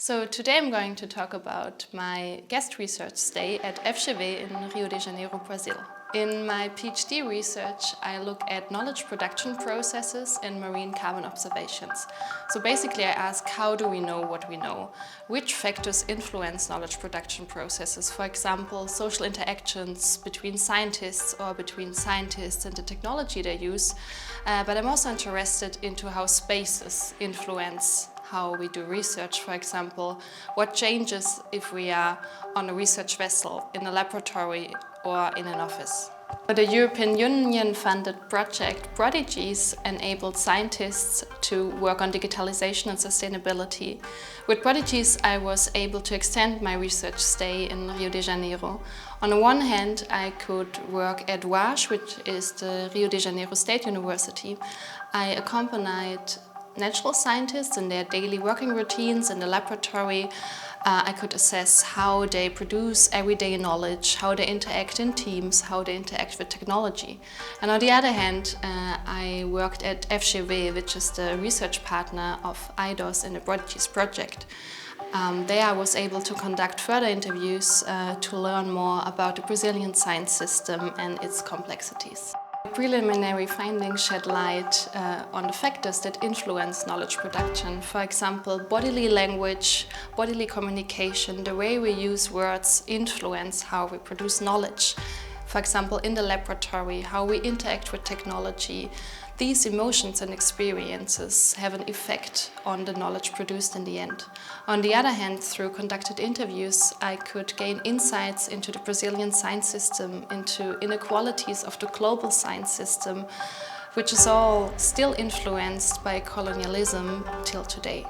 So today I'm going to talk about my guest research stay at FGV in Rio de Janeiro, Brazil. In my PhD research, I look at knowledge production processes in marine carbon observations. So basically I ask, how do we know what we know? Which factors influence knowledge production processes? For example, social interactions between scientists or between scientists and the technology they use. But I'm also interested into how spaces influence how we do research. For example, what changes if we are on a research vessel, in a laboratory or in an office. The European Union funded Projekt PRODIGEES enabled scientists to work on digitalization and sustainability. With PRODIGEES, I was able to extend my research stay in Rio de Janeiro. On the one hand, I could work at UAS, which is the Rio de Janeiro State University. I accompanied natural scientists in their daily working routines in the laboratory. I could assess how they produce everyday knowledge, how they interact in teams, how they interact with technology. And on the other hand, I worked at FGV, which is the research partner of IDOS in the PRODIGEES project. There I was able to conduct further interviews to learn more about the Brazilian science system and its complexities. Preliminary findings shed light on the factors that influence knowledge production. For example, bodily language, bodily communication, the way we use words influence how we produce knowledge. For example, in the laboratory, how we interact with technology. These emotions and experiences have an effect on the knowledge produced in the end. On the other hand, through conducted interviews, I could gain insights into the Brazilian science system, into inequalities of the global science system, which is all still influenced by colonialism till today.